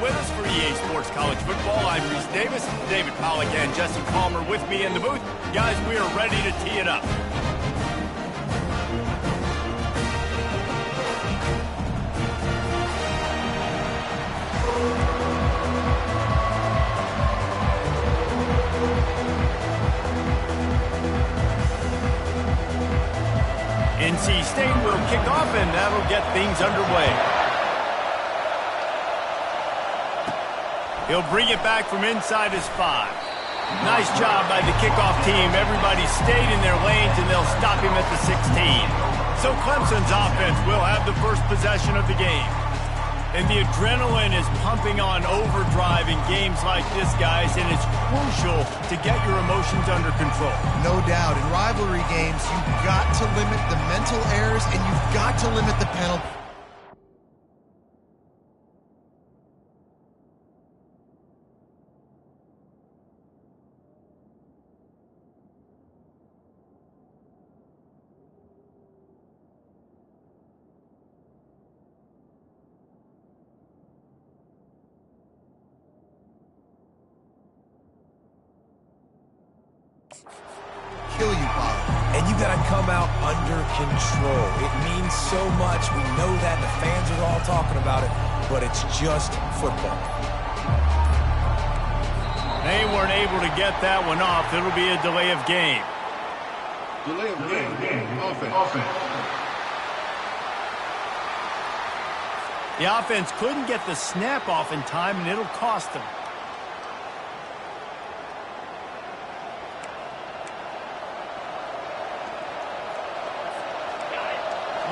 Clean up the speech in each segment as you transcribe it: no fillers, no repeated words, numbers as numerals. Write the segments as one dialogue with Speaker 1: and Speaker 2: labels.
Speaker 1: with us for EA Sports College Football. I'm Reese Davis, David Pollack, and Jesse Palmer with me in the booth. Guys, we are ready to tee it up. NC State will kick off, and that'll get things underway. He'll bring it back from inside his 5. Nice job by the kickoff team. Everybody stayed in their lanes, and they'll stop him at the 16. So Clemson's offense will have the first possession of the game. And the adrenaline is pumping on overdrive in games like this, guys, and it's crucial to get your emotions under control.
Speaker 2: No doubt. In rivalry games, you've got to limit the mental errors, and you've got to limit the penalty. Kill you, Bob.
Speaker 3: And you got to come out under control. It means so much. We know that. The fans are all talking about it, but it's just football.
Speaker 1: They weren't able to get that one off. It'll be a delay of game.
Speaker 4: Delay of game. Offense.
Speaker 1: The offense couldn't get the snap off in time, and it'll cost them.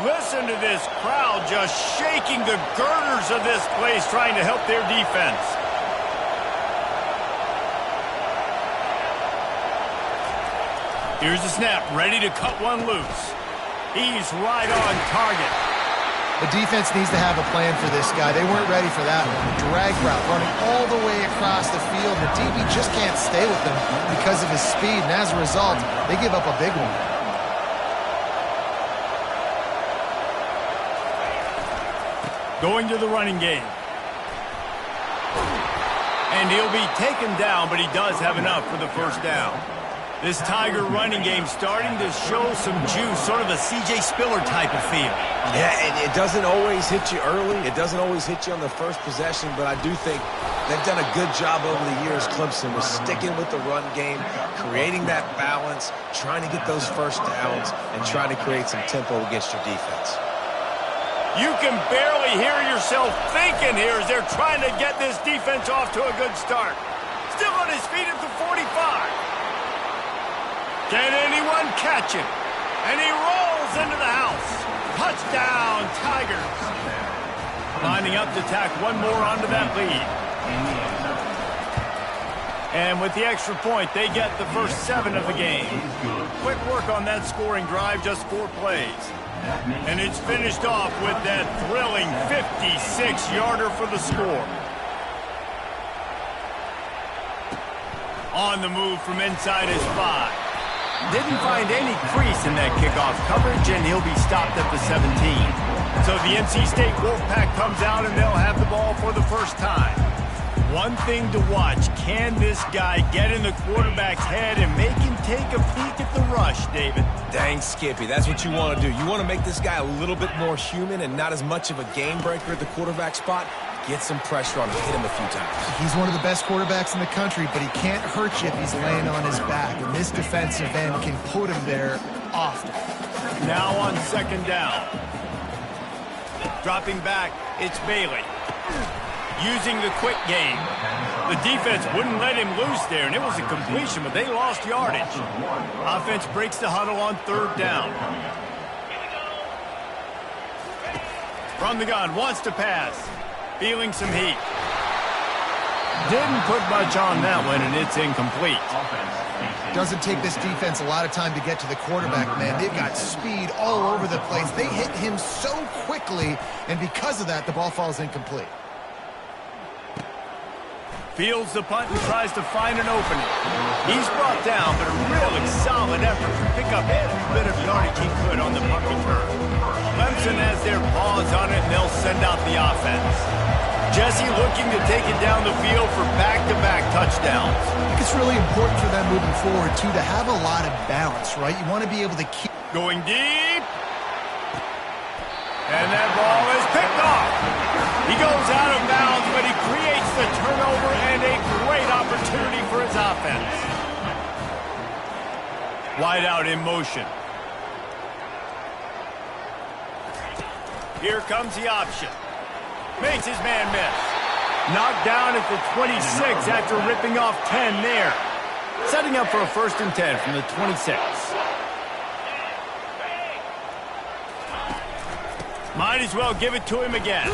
Speaker 1: Listen to this crowd just shaking the girders of this place, trying to help their defense. Here's the snap, ready to cut one loose. He's right on target.
Speaker 2: The defense needs to have a plan for this guy. They weren't ready for that one. Drag route running all the way across the field. The DB just can't stay with him because of his speed, and as a result, they give up a big one.
Speaker 1: Going to the running game. And he'll be taken down, but he does have enough for the first down. This Tiger running game starting to show some juice, sort of a C.J. Spiller type of feel.
Speaker 3: Yeah, and it doesn't always hit you early. It doesn't always hit you on the first possession, but I do think they've done a good job over the years, Clemson, with sticking with the run game, creating that balance, trying to get those first downs, and trying to create some tempo against your defense.
Speaker 1: You can barely hear yourself thinking here as they're trying to get this defense off to a good start. Still on his feet at the 45. Can anyone catch him? And he rolls into the house. Touchdown, Tigers. Lining up to tack one more onto that lead. And with the extra point, they get the first 7 of the game. Quick work on that scoring drive, just 4 plays. And it's finished off with that thrilling 56-yarder for the score. On the move from inside his 5. Didn't find any crease in that kickoff coverage, and he'll be stopped at the 17. So the NC State Wolfpack comes out, and they'll have the ball for the first time. One thing to watch, can this guy get in the quarterback's head and make him take a peek at the rush, David?
Speaker 3: Dang, Skippy, that's what you want to do. You want to make this guy a little bit more human and not as much of a game breaker at the quarterback spot. Get some pressure on him, hit him a few times.
Speaker 2: He's one of the best quarterbacks in the country, but he can't hurt you if he's laying on his back, and this defensive end can put him there often.
Speaker 1: Now on second down. Dropping back, it's Bailey. Using the quick game. The defense wouldn't let him loose there, and it was a completion, but they lost yardage. Offense breaks the huddle on third down. From the gun, wants to pass. Feeling some heat. Didn't put much on that one, and it's incomplete.
Speaker 2: Doesn't take this defense a lot of time to get to the quarterback, man. They've got speed all over the place. They hit him so quickly, and because of that, the ball falls incomplete.
Speaker 1: Fields the punt and tries to find an opening. He's brought down, but a really solid effort to pick up every bit of yardage he could on the punt return. Clemson has their paws on it, and they'll send out the offense. Jesse looking to take it down the field for back-to-back touchdowns.
Speaker 2: I think it's really important for them moving forward, too, to have a lot of balance, right? You want to be able to keep...
Speaker 1: Going deep. And that ball is picked off. He goes out of bounds, but he creates the turnover and a great opportunity for his offense. Wide out in motion. Here comes the option. Makes his man miss. Knocked down at the 26 after ripping off 10 there. Setting up for a 1st and 10 from the 26. Might as well give it to him again.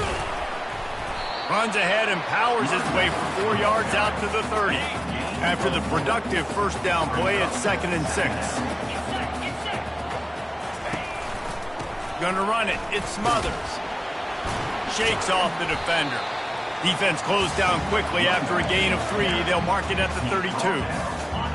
Speaker 1: Runs ahead and powers his way for 4 yards out to the 30. After the productive 1st down play at 2nd and 6. Gonna run it. It's Smothers. Shakes off the defender. Defense closed down quickly after a gain of 3. They'll mark it at the 32.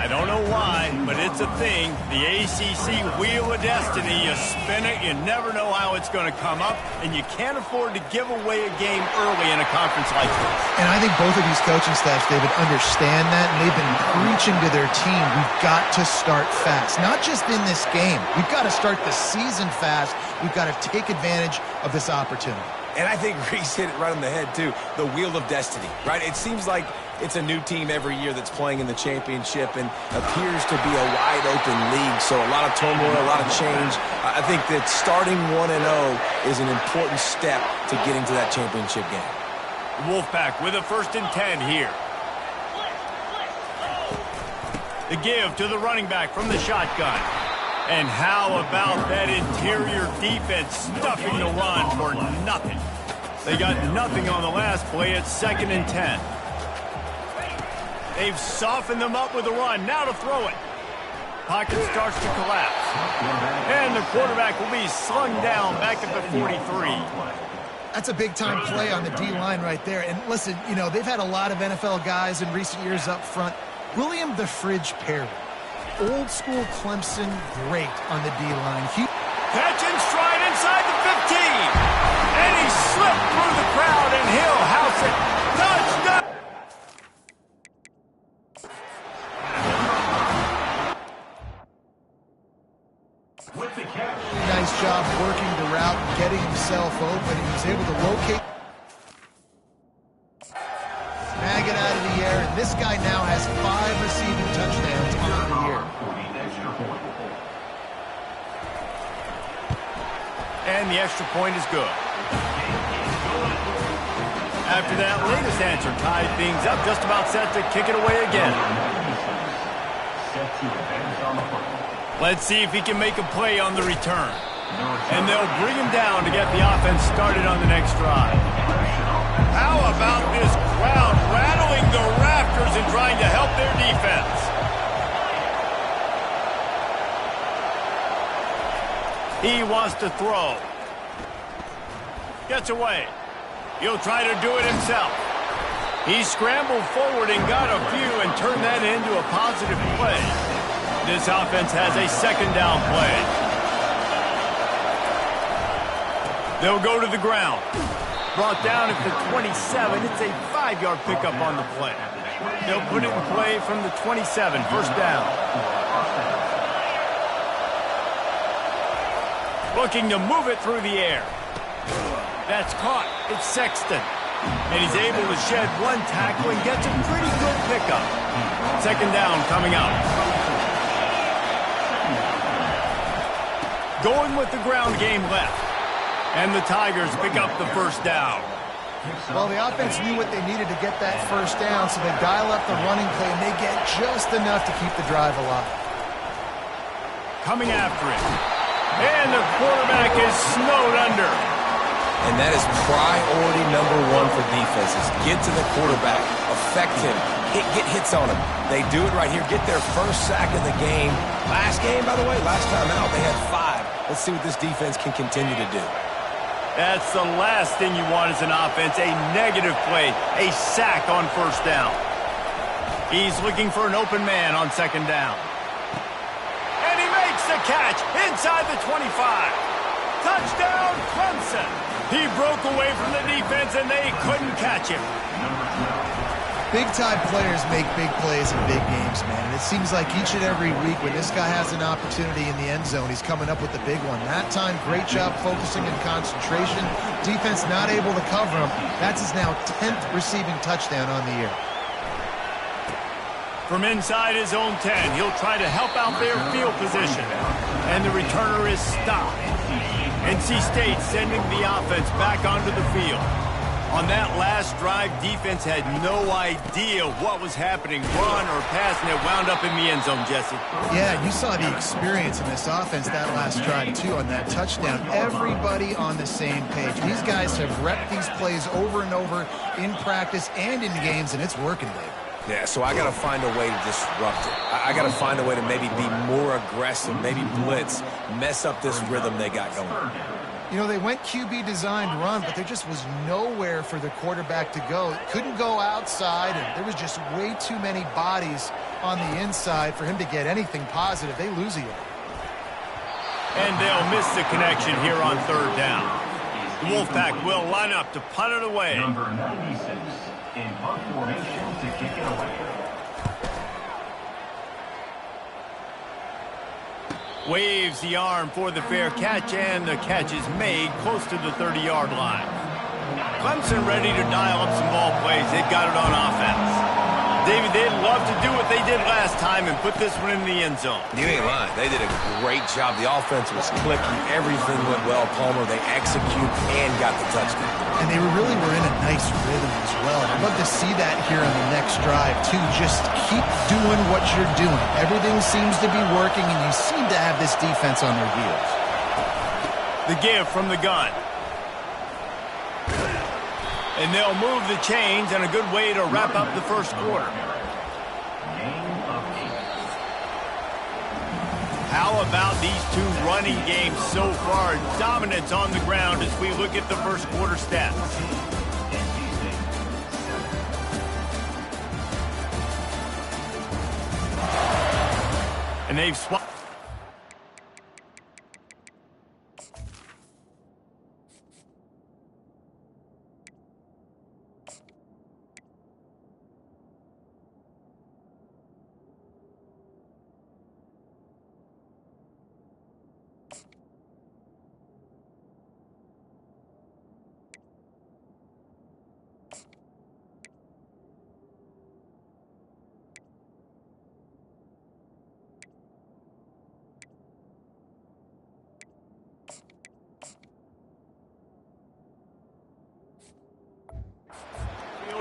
Speaker 1: I don't know why, but it's a thing. The ACC Wheel of Destiny. You spin it, you never know how it's going to come up, and you can't afford to give away a game early in a conference like this.
Speaker 2: And I think both of these coaching staffs, David, understand that, and they've been preaching to their team, we've got to start fast. Not just in this game. We've got to start the season fast. We've got to take advantage of this opportunity.
Speaker 3: And I think Reese hit it right on the head, too. The Wheel of Destiny, right? It seems like it's a new team every year that's playing in the championship and appears to be a wide-open league. So a lot of turmoil, a lot of change. I think that starting 1-0 is an important step to getting to that championship game.
Speaker 1: Wolfpack with a 1st and 10 here. The give to the running back from the shotgun. And how about that interior defense stuffing the run for nothing? They got nothing on the last play at 2nd and 10. They've softened them up with the run. Now to throw it. Pocket starts to collapse. And the quarterback will be slung down back at the 43.
Speaker 2: That's a big-time play on the D-line right there. And listen, you know, they've had a lot of NFL guys in recent years up front. William the Fridge Perry. Old-school Clemson, great on the D-line.
Speaker 1: Catch and stride inside the 15. And he slipped through the crowd, and he'll house it. Touchdown!
Speaker 2: Nice job working the route and getting himself open. He was able to locate. Snag it out of the air, and this guy now has 5 receiving touchdowns on the year.
Speaker 1: And the extra point is good. After that latest answer tied things up, just about set to kick it away again. Let's see if he can make a play on the return. And they'll bring him down to get the offense started on the next drive. How about this crowd rattling the rafters and trying to help their defense? He wants to throw. Gets away. He'll try to do it himself. He scrambled forward and got a few and turned that into a positive play. This offense has a 2nd down play. They'll go to the ground. Brought down at the 27. It's a 5-yard pickup on the play. They'll put it in play from the 27. 1st down. Looking to move it through the air. That's caught. It's Sexton. And he's able to shed 1 tackle and gets a pretty good pickup. 2nd down coming up. Going with the ground game left. And the Tigers pick up the 1st down.
Speaker 2: Well, the offense knew what they needed to get that 1st down, so they dial up the running play, and they get just enough to keep the drive alive.
Speaker 1: Coming after it. And the quarterback is snowed under.
Speaker 3: And that is priority number 1 for defenses. Get to the quarterback. Affect him. Get hits on him. They do it right here. Get their 1st sack of the game. Last game, by the way, last time out, they had 5. Let's see what this defense can continue to do.
Speaker 1: That's the last thing you want as an offense, a negative play, a sack on 1st down. He's looking for an open man on 2nd down. And he makes the catch inside the 25. Touchdown, Clemson. He broke away from the defense, and they couldn't catch him.
Speaker 2: Big-time players make big plays in big games, man. And it seems like each and every week when this guy has an opportunity in the end zone, he's coming up with the big one. That time, great job focusing and concentration. Defense not able to cover him. That's his now 10th receiving touchdown on the year.
Speaker 1: From inside his own 10, he'll try to help out their field position. And the returner is stopped. NC State sending the offense back onto the field. On that last drive, defense had no idea what was happening, run or pass, and it wound up in the end zone, Jesse.
Speaker 2: Yeah, you saw the experience in this offense that last drive, too, on that touchdown. Everybody on the same page. These guys have repped these plays over and over in practice and in games, and it's working, Dave.
Speaker 3: Yeah, so I got to find a way to disrupt it. I got to find a way to maybe be more aggressive, maybe blitz, mess up this rhythm they got going.
Speaker 2: You know, they went QB designed run, but there just was nowhere for the quarterback to go. Couldn't go outside, and there was just way too many bodies on the inside for him to get anything positive. They lose a yard.
Speaker 1: And they'll miss the connection here on third down. The Wolfpack will line up to punt it away.
Speaker 5: Number 96 in punt formation to kick it away.
Speaker 1: Waves the arm for the fair catch, and the catch is made close to the 30-yard line. Clemson ready to dial up some ball plays. They've got it on offense. David, they'd love to do what they did last time and put this one in the end zone.
Speaker 3: You ain't lying. They did a great job. The offense was clicking. Everything went well, Palmer. They executed and got the touchdown.
Speaker 2: And they really were in a nice rhythm as well. I'd love to see that here on the next drive, too. Just keep doing what you're doing. Everything seems to be working, and you seem to have this defense on their heels.
Speaker 1: The give from the gun. And they'll move the chains, and a good way to wrap up the first quarter. How about these two running games so far? Dominance on the ground as we look at the first quarter stats. And they've swapped.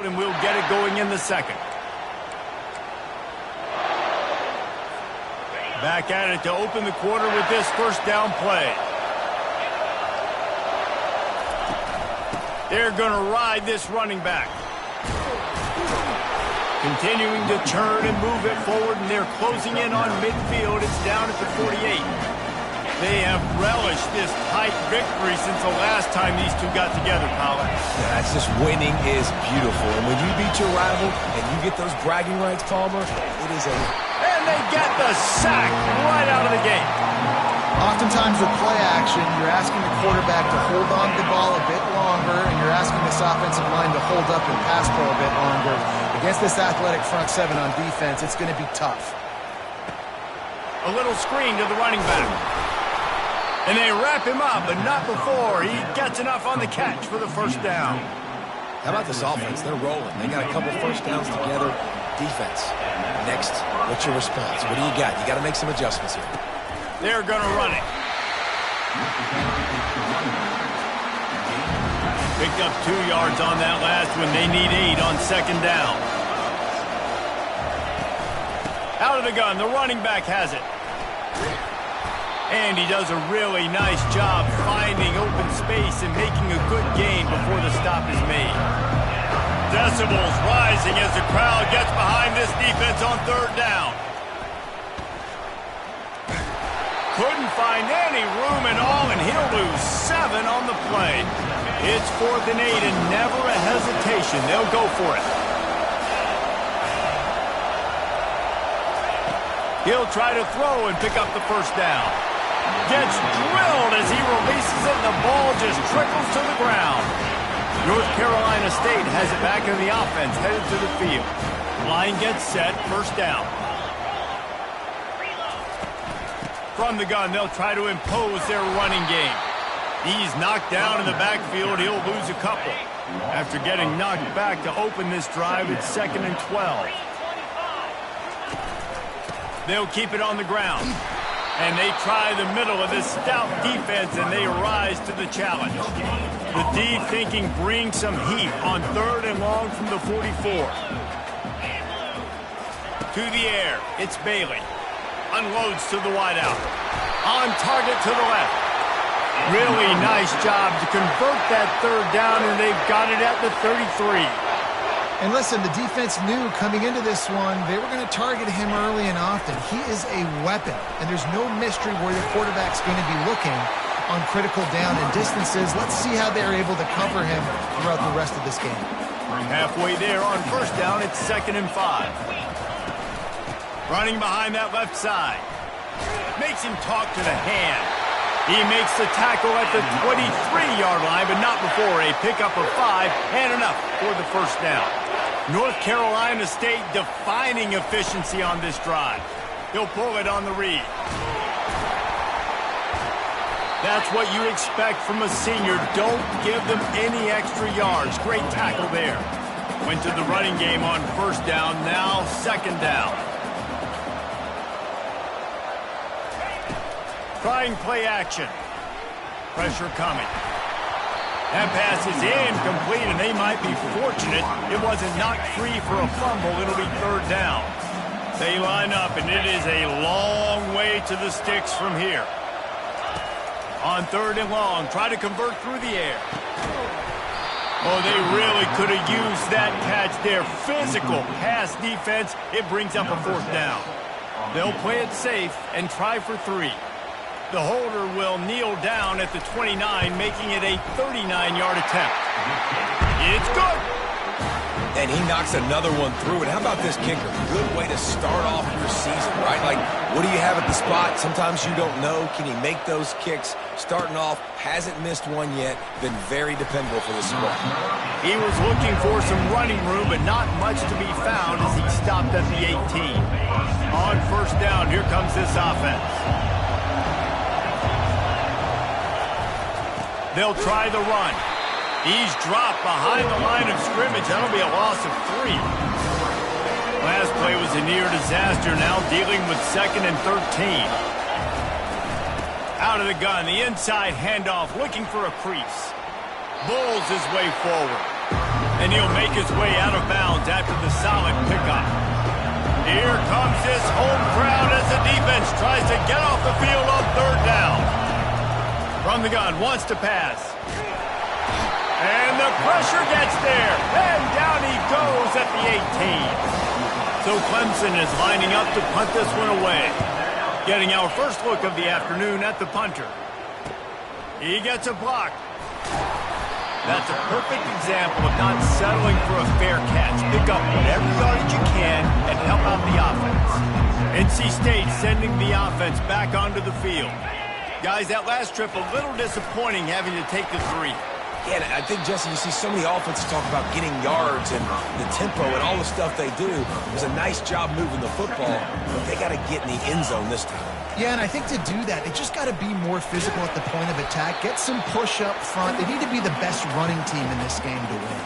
Speaker 1: And we'll get it going in the second. Back at it to open the quarter with this first down play. They're going to ride this running back. Continuing to turn and move it forward, and they're closing in on midfield. It's down at the 48. They have relished this tight victory since the last time these two got together, Colin.
Speaker 3: Yeah, that's just winning is beautiful. And when you beat your rival and you get those bragging rights, Palmer, it is a...
Speaker 1: And they get the sack right out of the gate.
Speaker 2: Oftentimes with play action, you're asking the quarterback to hold on to the ball a bit longer, and you're asking this offensive line to hold up and pass pro a bit longer. Against this athletic front seven on defense, it's going to be tough.
Speaker 1: A little screen to the running back. And they wrap him up, but not before he gets enough on the catch for the first down.
Speaker 3: How about this offense? They're rolling. They got a couple first downs together. Defense. Next, what's your response? What do you got? You got to make some adjustments here.
Speaker 1: They're going to run it. Picked up 2 yards on that last one. They need 8 on second down. Out of the gun, the running back has it. And he does a really nice job finding open space and making a good gain before the stop is made. Decibels rising as the crowd gets behind this defense on third down. Couldn't find any room at all, and he'll lose 7 on the play. It's 4th and 8, and never a hesitation. They'll go for it. He'll try to throw and pick up the first down. Gets drilled as he releases it, and the ball just trickles to the ground. North Carolina State has it back in the offense, headed to the field. Line gets set, first down. From the gun, they'll try to impose their running game. He's knocked down in the backfield. He'll lose a couple. After getting knocked back to open this drive, it's 2nd and 12. They'll keep it on the ground. And they try the middle of this stout defense, and they rise to the challenge. The D thinking bring some heat on 3rd and long from the 44. To the air, it's Bailey. Unloads to the wideout. On target to the left. Really nice job to convert that 3rd down, and they've got it at the 33.
Speaker 2: And listen, the defense knew coming into this one, they were going to target him early and often. He is a weapon, and there's no mystery where your quarterback's going to be looking on critical down and distances. Let's see how they're able to cover him throughout the rest of this game.
Speaker 1: Halfway there on first down, it's 2nd and 5. Running behind that left side. Makes him talk to the hand. He makes the tackle at the 23-yard line, but not before a pickup of 5 and enough for the first down. North Carolina State defining efficiency on this drive. He'll pull it on the read. That's what you expect from a senior. Don't give them any extra yards. Great tackle there. Went to the running game on first down, now 2nd down. Trying play action. Pressure coming. That pass is incomplete, and they might be fortunate it wasn't knocked free for a fumble. It'll be 3rd down. They line up, and it is a long way to the sticks from here. On 3rd and long, try to convert through the air. Oh, they really could have used that catch there. Physical pass defense. It brings up a 4th down. They'll play it safe and try for 3. The holder will kneel down at the 29, making it a 39-yard attempt. It's good.
Speaker 3: And he knocks another one through. And how about this kicker? Good way to start off your season, right? Like, what do you have at the spot? Sometimes you don't know. Can he make those kicks? Starting off, hasn't missed one yet. Been very dependable for this squad.
Speaker 1: He was looking for some running room, but not much to be found as he stopped at the 18. On first down, here comes this offense. They'll try the run. He's dropped behind the line of scrimmage. That'll be a loss of 3. Last play was a near disaster. Now dealing with 2nd and 13. Out of the gun, the inside handoff, looking for a crease. Bulls his way forward. And he'll make his way out of bounds after the solid pickup. Here comes this home crowd as the defense tries to get off the field on 3rd down. From the gun, wants to pass. And the pressure gets there. And down he goes at the 18. So Clemson is lining up to punt this one away. Getting our first look of the afternoon at the punter. He gets a block. That's a perfect example of not settling for a fair catch. Pick up whatever yardage you can and help out the offense. NC State sending the offense back onto the field. Guys, that last trip a little disappointing having to take the 3.
Speaker 3: Yeah, and I think, Jesse, you see so many offenses talk about getting yards and the tempo and all the stuff they do. It was a nice job moving the football, but they got to get in the end zone this time.
Speaker 2: Yeah, and I think to do that, they just got to be more physical at the point of attack, get some push up front. They need to be the best running team in this game to win.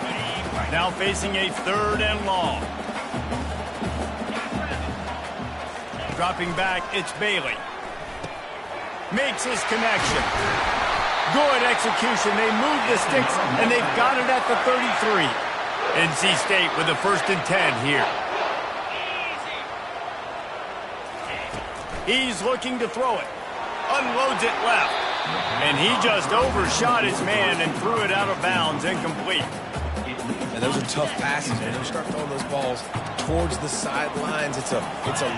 Speaker 1: Now facing a 3rd and long. Dropping back, it's Bailey. Makes his connection. Good execution. They move the sticks, and they've got it at the 33. NC State with a 1st and 10 here. He's looking to throw it. Unloads it left. And he just overshot his man and threw it out of bounds, incomplete.
Speaker 3: And those are tough passes, man. You start throwing those balls towards the sidelines. It's a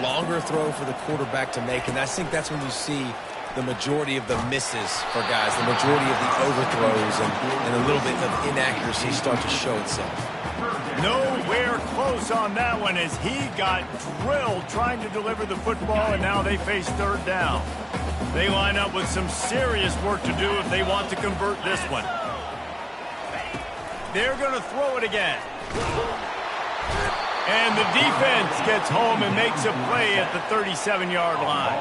Speaker 3: longer throw for the quarterback to make, and I think that's when you see the majority of the misses for guys, the majority of the overthrows and a little bit of inaccuracy start to show itself.
Speaker 1: Nowhere close on that one as he got drilled trying to deliver the football, and now they face 3rd down. They line up with some serious work to do if they want to convert this one. They're going to throw it again. And the defense gets home and makes a play at the 37-yard line.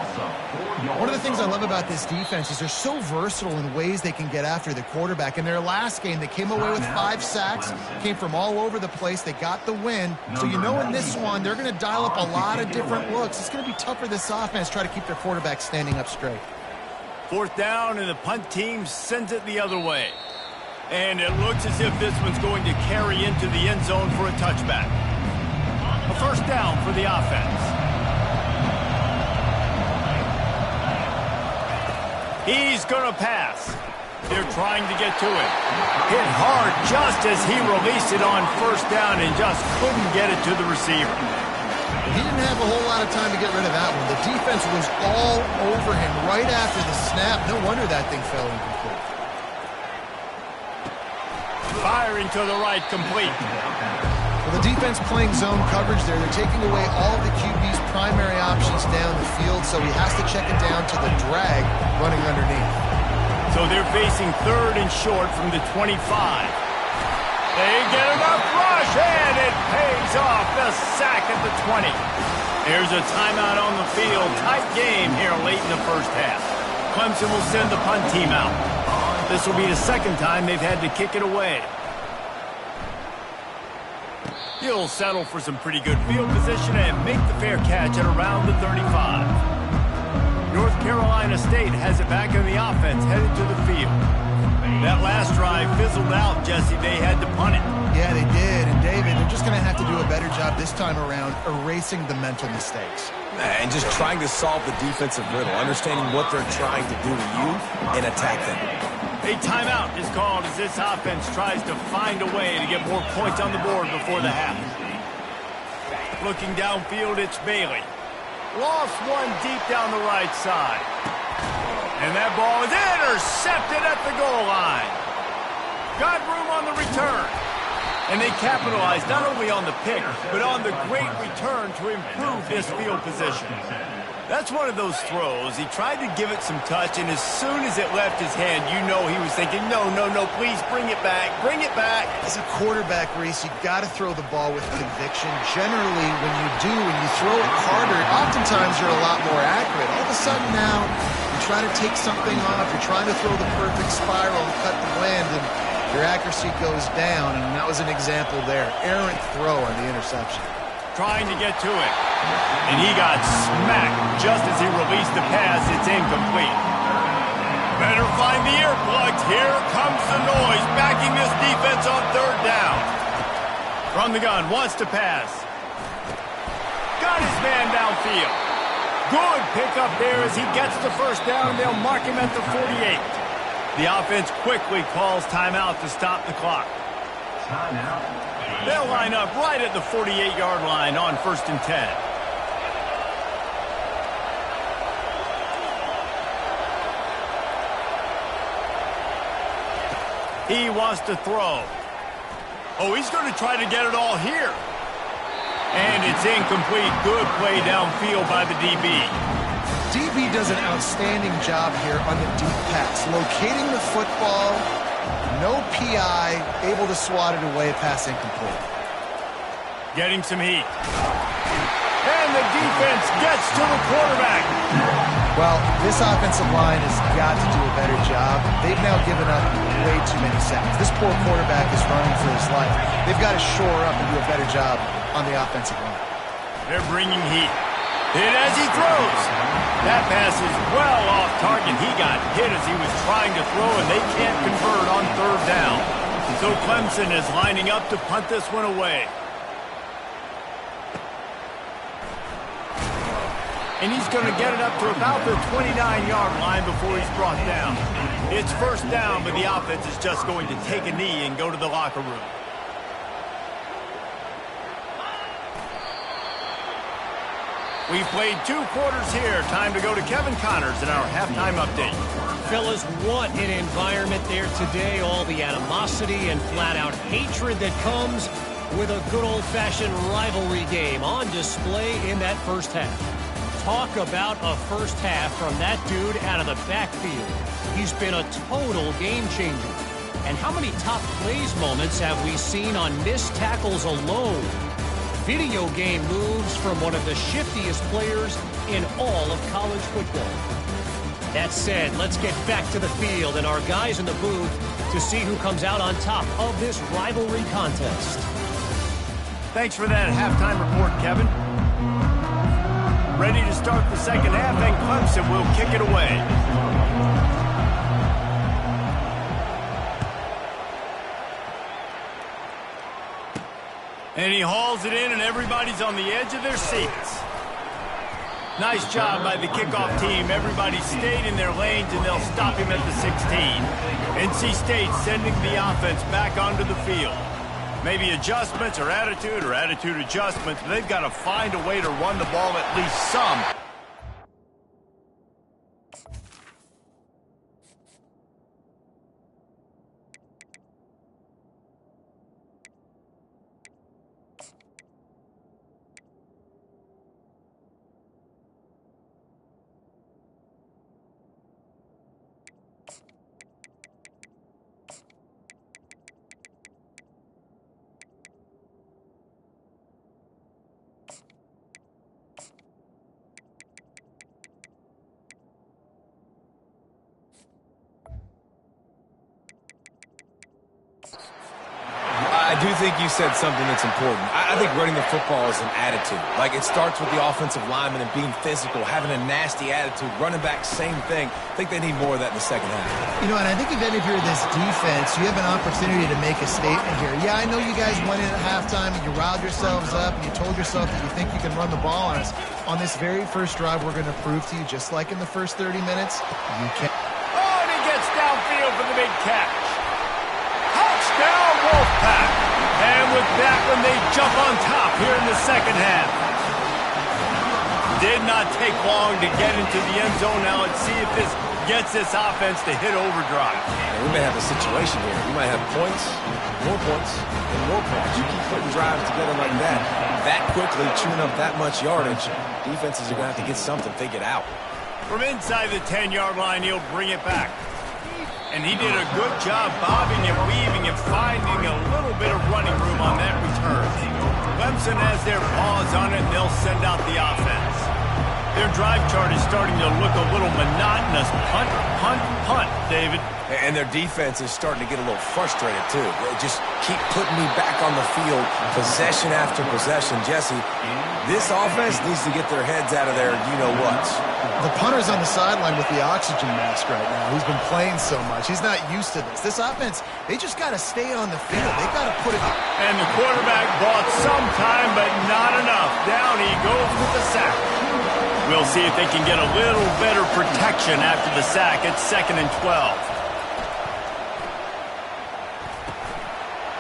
Speaker 2: One of the things I love about this defense is they're so versatile in ways they can get after the quarterback. In their last game, they came away with 5 sacks, came from all over the place. They got the win. So you know in this one, they're going to dial up a lot of different looks. It's going to be tough for this offense to try to keep their quarterback standing up straight. 4th down, and the punt team sends it the other way.
Speaker 1: And it looks as if this one's going to carry into the end zone for a touchback. A 1st down for the offense. He's going to pass. They're trying to get to it. Hit hard just as he released it on 1st down and just couldn't get it to the receiver.
Speaker 2: He didn't have a whole lot of time to get rid of that one. The defense was all over him right after the snap. No wonder that thing fell incomplete.
Speaker 1: Firing to the right, complete.
Speaker 2: Well, the defense playing zone coverage there. They're taking away all the QB's primary options down the field, so he has to check it down to the drag running underneath.
Speaker 1: So they're facing 3rd and short from the 25. They get enough rush, and it pays off. The sack at the 20. There's a timeout on the field. Tight game here late in the 1st half. Clemson will send the punt team out. This will be the 2nd time they've had to kick it away. He'll settle for some pretty good field position and make the fair catch at around the 35. North Carolina State has it back in the offense, headed to the field. That last drive fizzled out, Jesse. They had to punt it.
Speaker 2: Yeah, they did. And, David, they're just going to have to do a better job this time around erasing the mental mistakes.
Speaker 3: And just trying to solve the defensive riddle, understanding what they're trying to do to you and attack them.
Speaker 1: A timeout is called as this offense tries to find a way to get more points on the board before the half. Looking downfield, it's Bailey. Lost one deep down the right side. And that ball is intercepted at the goal line. Got room on the return. And they capitalized not only on the pick, but on the great return to improve this field position. That's one of those throws. He tried to give it some touch, and as soon as it left his hand, you know he was thinking, no, please bring it back, bring it back.
Speaker 2: As a quarterback, Reese, you got to throw the ball with conviction. Generally, when you do, when you throw it harder, oftentimes you're a lot more accurate. All of a sudden now, you try to take something off, you're trying to throw the perfect spiral and cut the wind, and your accuracy goes down, and that was an example there. Errant throw on the interception.
Speaker 1: Trying to get to it. And he got smacked just as he released the pass. It's incomplete. Better find the earplugs. Here comes the noise, backing this defense on 3rd down. From the gun, wants to pass. Got his man downfield. Good pickup there as he gets the 1st down. They'll mark him at the 48. The offense quickly calls timeout to stop the clock.
Speaker 5: Timeout.
Speaker 1: They'll line up right at the 48-yard line on 1st and 10. He wants to throw. Oh, he's going to try to get it all here. And it's incomplete. Good play downfield by the DB.
Speaker 2: DB does an outstanding job here on the deep pass, locating the football, no PI, able to swat it away, pass incomplete.
Speaker 1: Getting some heat. And the defense gets to the quarterback.
Speaker 2: Well, this offensive line has got to do a better job. They've now given up way too many sacks. This poor quarterback is running for his life. They've got to shore up and do a better job on the offensive line.
Speaker 1: They're bringing heat. Hit as he throws. That pass is well off target. He got hit as he was trying to throw, and they can't convert on 3rd down. So Clemson is lining up to punt this one away. And he's going to get it up to about the 29-yard line before he's brought down. It's 1st down, but the offense is just going to take a knee and go to the locker room. We've played 2 quarters here. Time to go to Kevin Connors in our halftime update.
Speaker 6: Fellas, what an environment there today. All the animosity and flat-out hatred that comes with a good old-fashioned rivalry game on display in that 1st half. Talk about a first half from that dude out of the backfield. He's been a total game changer. And how many top plays moments have we seen on missed tackles alone? Video game moves from one of the shiftiest players in all of college football. That said, let's get back to the field and our guys in the booth to see who comes out on top of this rivalry contest.
Speaker 1: Thanks for that halftime report, Kevin. Ready to start the second half, and Clemson will kick it away. And he hauls it in, and everybody's on the edge of their seats. Nice job by the kickoff team. Everybody stayed in their lanes, and they'll stop him at the 16. NC State sending the offense back onto the field. Maybe adjustments or attitude adjustments. They've got to find a way to run the ball at least some.
Speaker 3: I do think you said something that's important. I think running the football is an attitude. Like, it starts with the offensive lineman and being physical, having a nasty attitude. Running back, same thing. I think they need more of that in the second half.
Speaker 2: You know, and I think even if you're this defense, you have an opportunity to make a statement here. Yeah, I know you guys went in at halftime and you riled yourselves up and you told yourself that you think you can run the ball on us. On this very first drive, we're going to prove to you, just like in the first 30 minutes, you can.
Speaker 1: Oh, and he gets downfield for the big catch. Touchdown, Wolfpack. And with that one, they jump on top here in the second half. Did not take long to get into the end zone. Now let's see if this gets this offense to hit overdrive.
Speaker 3: And we may have a situation here. We might have points, and more points. You keep putting drives together like that quickly, chewing up that much yardage, defenses are going to have to get something figured out.
Speaker 1: From inside the 10-yard line, he'll bring it back. And he did a good job bobbing and weaving and finding a little bit of running room on that return. Clemson has their paws on it, and they'll send out the offense. Their drive chart is starting to look a little monotonous. Punt, punt, punt, David.
Speaker 3: And their defense is starting to get a little frustrated, too. They just keep putting me back on the field, possession after possession. Jesse, this offense needs to get their heads out of their you-know-whats.
Speaker 2: The punter's on the sideline with the oxygen mask right now. He's been playing so much. He's not used to this. This offense, they just got to stay on the field. They got to put it up.
Speaker 1: And the quarterback bought some time, but not enough. Down he goes with the sack. We'll see if they can get a little better protection after the sack. It's 2nd and 12.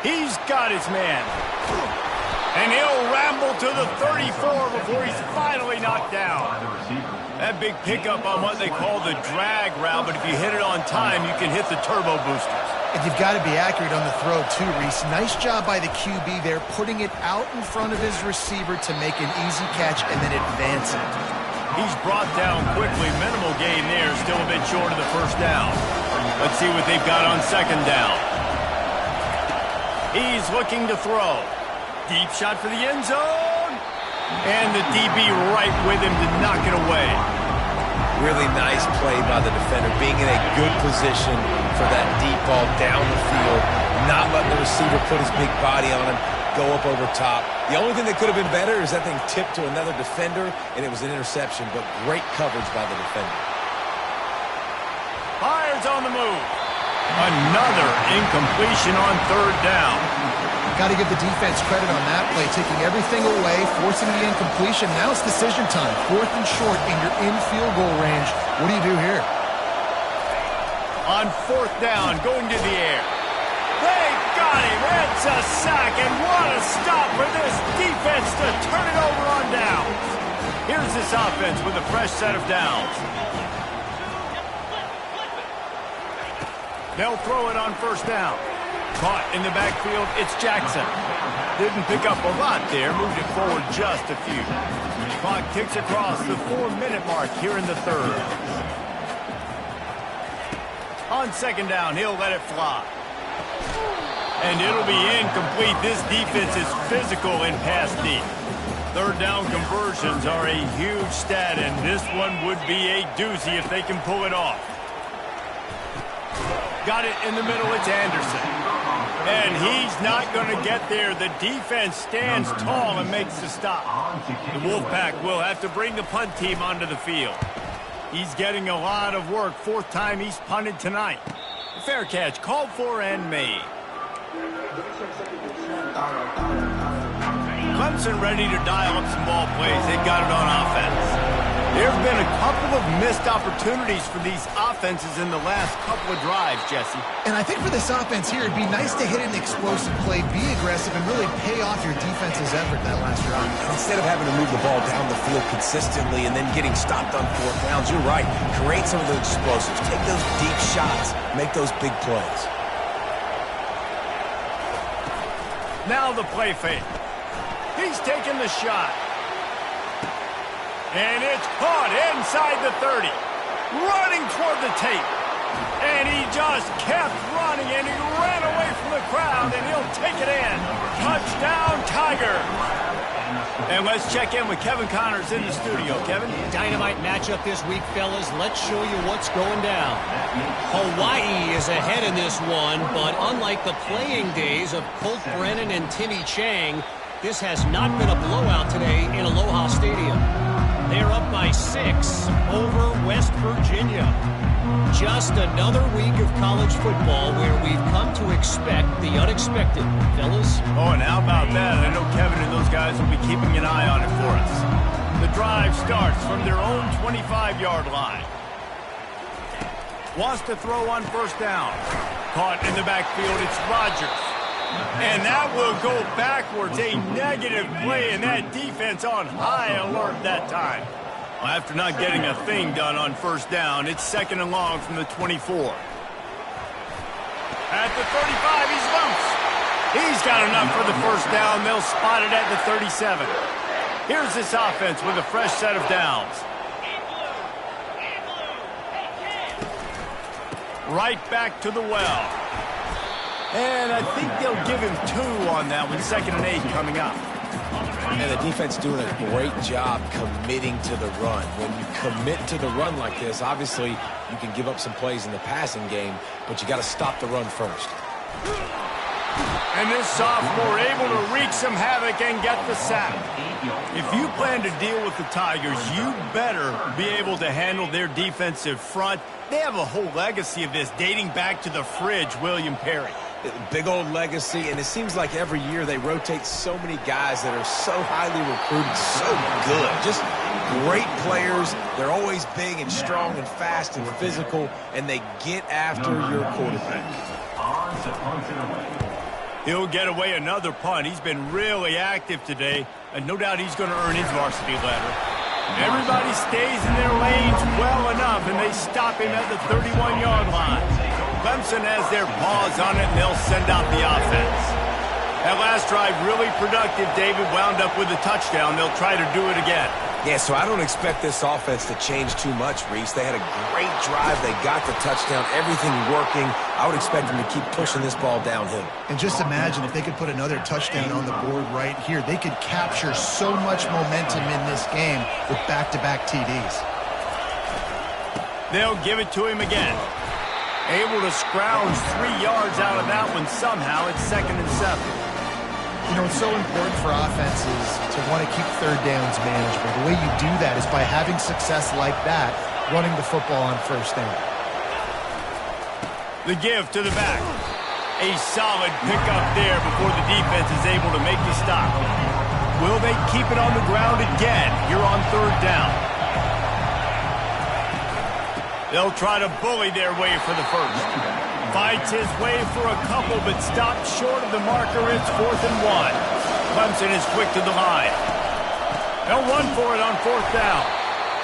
Speaker 1: He's got his man. And he'll ramble to the 34 before he's finally knocked down. That big pickup on what they call the drag route, but if you hit it on time, you can hit the turbo boosters.
Speaker 2: And you've got to be accurate on the throw, too, Reese. Nice job by the QB there, putting it out in front of his receiver to make an easy catch and then advance it.
Speaker 1: He's brought down quickly. Minimal gain there, still a bit short of the first down. Let's see what they've got on 2nd down. He's looking to throw. Deep shot for the end zone. And the DB right with him to knock it away.
Speaker 3: Really nice play by the defender, being in a good position for that deep ball down the field, not letting the receiver put his big body on him, go up over top. The only thing that could have been better is that thing tipped to another defender, and it was an interception, but great coverage by the defender.
Speaker 1: Fires on the move. Another incompletion on 3rd down.
Speaker 2: Got to give the defense credit on that play, taking everything away, forcing the incompletion. Now it's decision time. 4th and short, and you're in field goal range. What do you do here?
Speaker 1: On 4th down, going to the air. They got him. It's a sack, and what a stop for this defense to turn it over on down. Here's this offense with a fresh set of downs. They'll throw it on 1st down. Caught in the backfield, it's Jackson. Didn't pick up a lot there, moved it forward just a few. Clock ticks across the 4-minute mark here in the third. On second down, he'll let it fly. And it'll be incomplete. This defense is physical in pass deep. Third down conversions are a huge stat, and this one would be a doozy if they can pull it off. Got it in the middle, it's Anderson. And he's not going to get there. The defense stands tall and makes the stop. The Wolfpack will have to bring the punt team onto the field. He's getting a lot of work. Fourth time he's punted tonight. Fair catch, called for and made. Clemson ready to dial up some ball plays. They got it on offense. There have been a couple of missed opportunities for these offenses in the last couple of drives, Jesse.
Speaker 2: And I think for this offense here, it'd be nice to hit an explosive play, be aggressive, and really pay off your defense's effort that last drive.
Speaker 3: Instead of having to move the ball down the field consistently and then getting stopped on fourth downs, you're right. Create some of those explosives. Take those deep shots. Make those big plays.
Speaker 1: Now the play fake. He's taking the shot. And it's caught inside the 30. Running toward the tape. And he just kept running, and he ran away from the crowd, and he'll take it in. Touchdown, Tigers. And let's check in with Kevin Connors in the studio. Kevin?
Speaker 6: Dynamite matchup this week, fellas. Let's show you what's going down. Hawaii is ahead in this one, but unlike the playing days of Colt Brennan and Timmy Chang, this has not been a blowout today in Aloha Stadium. They're up by 6 over West Virginia. Just another week of college football where we've come to expect the unexpected, fellas.
Speaker 1: Oh, and how about that? I know Kevin and those guys will be keeping an eye on it for us. The drive starts from their own 25-yard line. Wants to throw on first down. Caught in the backfield, it's Rodgers. And that will go backwards, a negative play, and that defense on high alert that time. Well, after not getting a thing done on first down, it's second and long from the 24. At the 35, he's loose. He's got enough for the first down. They'll spot it at the 37. Here's this offense with a fresh set of downs. Right back to the well. And I think they'll give him 2 on that one. Second and 8 coming up.
Speaker 3: And the defense doing a great job committing to the run. When you commit to the run like this, obviously you can give up some plays in the passing game, but you got to stop the run first.
Speaker 1: And this sophomore able to wreak some havoc and get the sack. If you plan to deal with the Tigers, you better be able to handle their defensive front. They have a whole legacy of this dating back to the fridge, William Perry.
Speaker 3: Big old legacy, and it seems like every year they rotate so many guys that are so highly recruited, so good. Just great players. They're always big and strong and fast and physical, and they get after your quarterback.
Speaker 1: He'll get away another punt. He's been really active today, and no doubt he's going to earn his varsity letter. Everybody stays in their lanes well enough, and they stop him at the 31-yard line. Clemson has their paws on it, and they'll send out the offense. That last drive really productive. David wound up with a touchdown. They'll try to do it again.
Speaker 3: Yeah, so I don't expect this offense to change too much, Reese. They had a great drive. They got the touchdown. Everything working. I would expect them to keep pushing this ball downhill.
Speaker 2: And just imagine if they could put another touchdown on the board right here. They could capture so much momentum in this game with back-to-back TDs.
Speaker 1: They'll give it to him again. Able to scrounge 3 yards out of that one somehow. It's second and 7.
Speaker 2: You know, it's so important for offenses to want to keep third downs manageable. The way you do that is by having success like that, running the football on first down.
Speaker 1: The give to the back. A solid pickup there before the defense is able to make the stop. Will they keep it on the ground again here on third down? They'll try to bully their way for the first. Fights his way for a couple, but stopped short of the marker. It's 4th and 1. Clemson is quick to the line. They'll run for it on fourth down.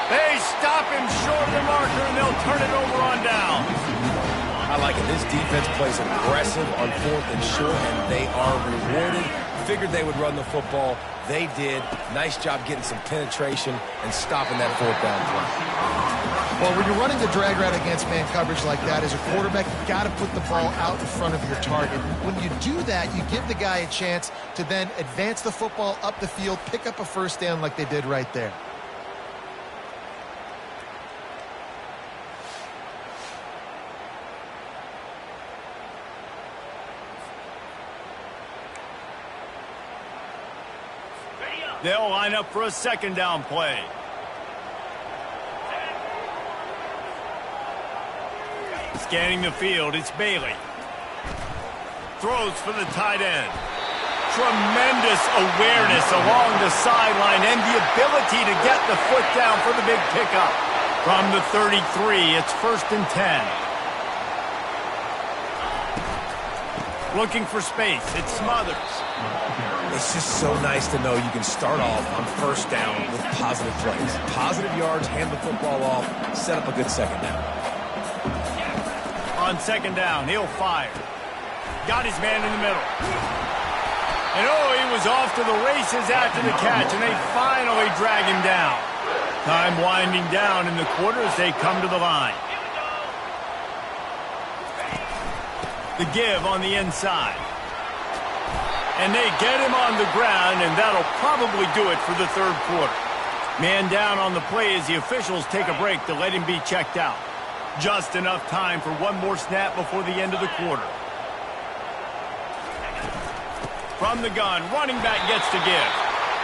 Speaker 1: They stop him short of the marker, and they'll turn it over on down.
Speaker 3: I like it. This defense plays aggressive on 4th and short, and they are rewarded Figured they would run the football. They did. Nice job getting some penetration and stopping that fourth down play.
Speaker 2: Well, when you're running the drag route against man coverage like that, as a quarterback, you've got to put the ball out in front of your target. When you do that, you give the guy a chance to then advance the football up the field, pick up a first down like they did right there.
Speaker 1: They'll line up for a second down play. Scanning the field, it's Bailey. Throws for the tight end. Tremendous awareness along the sideline and the ability to get the foot down for the big pickup. From the 33, it's 1st and 10. Looking for space, it's Smothers.
Speaker 3: It's just so nice to know you can start off on first down with positive plays. Positive yards, hand the football off, set up a good second down.
Speaker 1: On second down, he'll fire. Got his man in the middle. And he was off to the races after the catch, and they finally drag him down. Time winding down in the quarter as they come to the line. The give on the inside. And they get him on the ground, and that'll probably do it for the third quarter. Man down on the play as the officials take a break to let him be checked out. Just enough time for one more snap before the end of the quarter. From the gun, running back gets to give.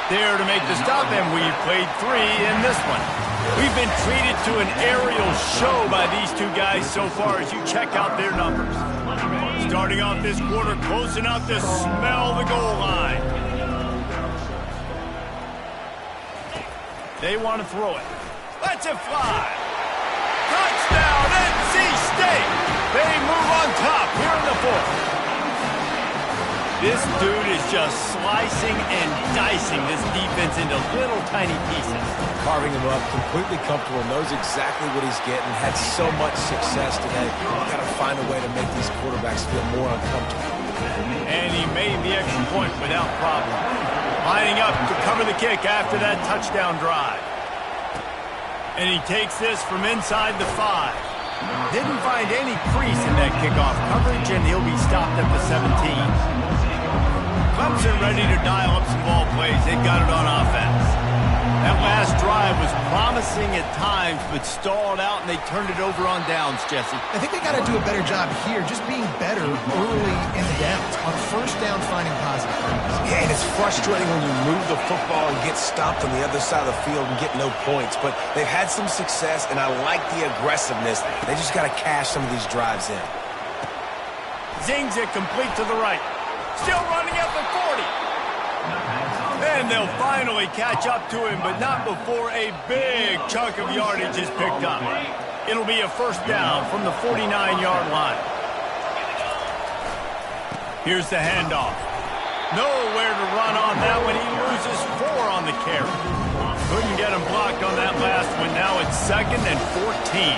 Speaker 1: There to make the stop, and we've played 3 in this one. We've been treated to an aerial show by these two guys so far as you check out their numbers. Starting off this quarter close enough to smell the goal line. They want to throw it. Let's it fly. Touchdown, NC State. They move on top here in the 4th. This dude is just slicing and dicing this defense into little tiny pieces.
Speaker 3: Carving him up, completely comfortable, knows exactly what he's getting, had so much success today. You've got to find a way to make these quarterbacks feel more uncomfortable.
Speaker 1: And he made the extra point without problem. Lining up to cover the kick after that touchdown drive. And he takes this from inside the 5. Didn't find any crease in that kickoff coverage, and he'll be stopped at the 17. Clemson ready to dial up some ball plays. They got it on offense. That last drive was promising at times, but stalled out, and they turned it over on downs, Jesse.
Speaker 2: I think they got to do a better job here, just being better early in the downs. On first down, finding positive plays.
Speaker 3: Yeah, and it's frustrating when you move the football and get stopped on the other side of the field and get no points. But they've had some success, and I like the aggressiveness. They just got to cash some of these drives in.
Speaker 1: Zings it complete to the right. Still running at the 40. And they'll finally catch up to him, but not before a big chunk of yardage is picked up. It'll be a first down from the 49-yard line. Here's the handoff. Nowhere to run on that one. He loses 4 on the carry. Couldn't get him blocked on that last one. Now it's 2nd and 14.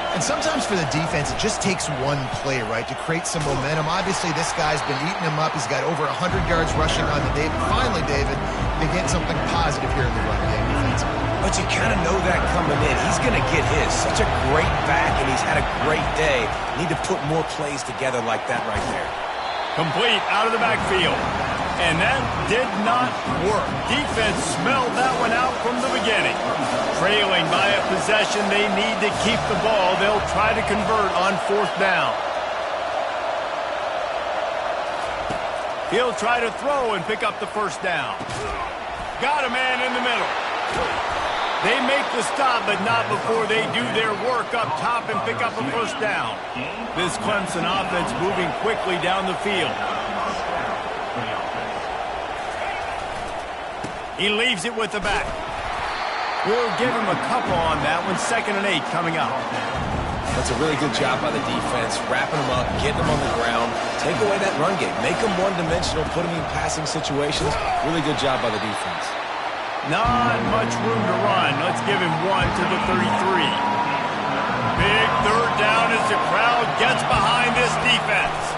Speaker 2: And sometimes for the defense, it just takes one play, right, to create some momentum. Obviously, this guy's been eating him up. He's got over 100 yards rushing on the day. But finally, David, they get something positive here in the run game defensively.
Speaker 3: But you kind of know that coming in. He's going to get his. Such a great back, and he's had a great day. Need to put more plays together like that right there.
Speaker 1: Complete out of the backfield. And that did not work. Defense smelled that one out from the beginning. Trailing by a possession, they need to keep the ball. They'll try to convert on 4th down. He'll try to throw and pick up the first down. Got a man in the middle. They make the stop, but not before they do their work up top and pick up a first down. This Clemson offense moving quickly down the field. He leaves it with the back. We'll give him a couple on that one. 2nd and 8 coming up.
Speaker 3: That's a really good job by the defense, wrapping them up, getting them on the ground, take away that run game, make them one-dimensional, put them in passing situations. Really good job by the defense.
Speaker 1: Not much room to run. Let's give him 1 to the 33. Big 3rd down as the crowd gets behind this defense.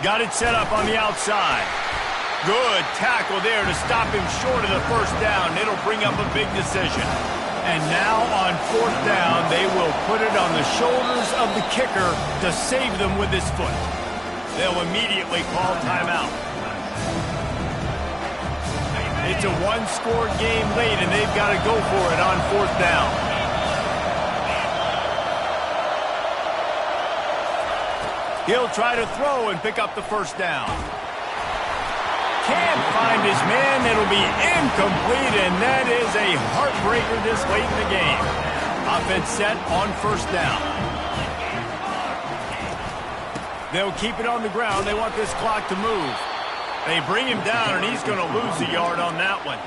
Speaker 1: Got it set up on the outside. Good tackle there to stop him short of the first down. It'll bring up a big decision. And now on fourth down, they will put it on the shoulders of the kicker to save them with his foot. They'll immediately call timeout. It's a one-score game late, and they've got to go for it on fourth down. He'll try to throw and pick up the first down. Can't find his man. It'll be incomplete, and that is a heartbreaker this late in the game. Offense set on first down. They'll keep it on the ground. They want this clock to move. They bring him down, and he's going to lose a yard on that one.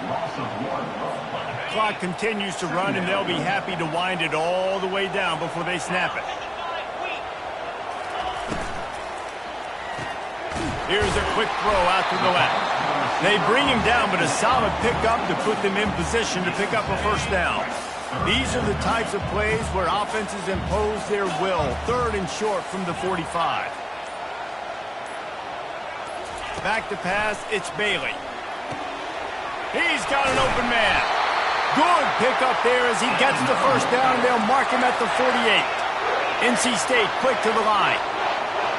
Speaker 1: Clock continues to run, and they'll be happy to wind it all the way down before they snap it. Here's a quick throw out to the left. They bring him down, but a solid pickup to put them in position to pick up a first down. These are the types of plays where offenses impose their will. Third and short from the 45. Back to pass, it's Bailey. He's got an open man. Good pickup there as he gets the first down. They'll mark him at the 48. NC State quick to the line.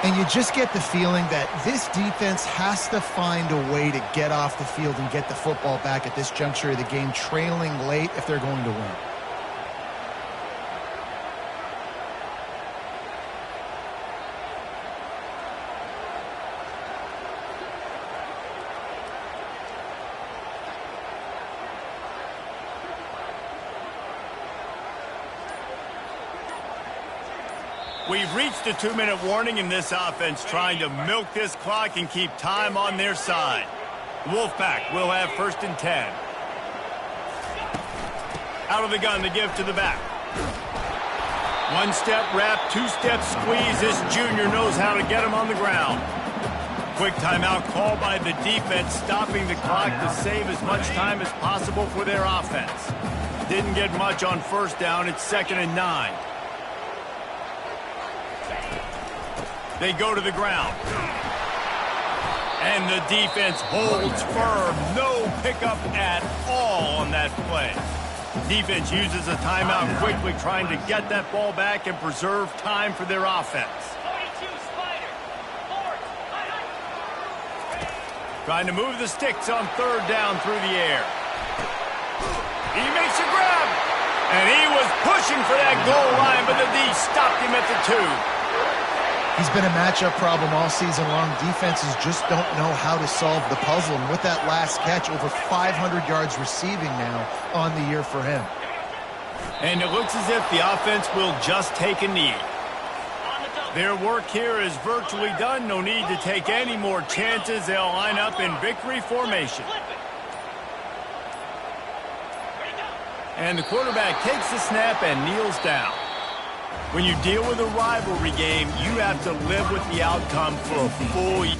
Speaker 2: And you just get the feeling that this defense has to find a way to get off the field and get the football back at this juncture of the game, trailing late if they're going to win.
Speaker 1: We've reached a 2-minute warning in this offense, trying to milk this clock and keep time on their side. Wolfpack will have first and 10. Out of the gun to give to the back. One-step wrap, two-step squeeze. This junior knows how to get him on the ground. Quick timeout call by the defense, stopping the clock to save as much time as possible for their offense. Didn't get much on first down. It's 2nd and 9. They go to the ground. And the defense holds firm. No pickup at all on that play. Defense uses a timeout quickly, trying to get that ball back and preserve time for their offense. Trying to move the sticks on third down through the air. He makes a grab. And he was pushing for that goal line, but the D stopped him at the 2.
Speaker 2: He's been a matchup problem all season long. Defenses just don't know how to solve the puzzle. And with that last catch, over 500 yards receiving now on the year for him.
Speaker 1: And it looks as if the offense will just take a knee. Their work here is virtually done. No need to take any more chances. They'll line up in victory formation. And the quarterback takes the snap and kneels down. When you deal with a rivalry game, you have to live with the outcome for a full year.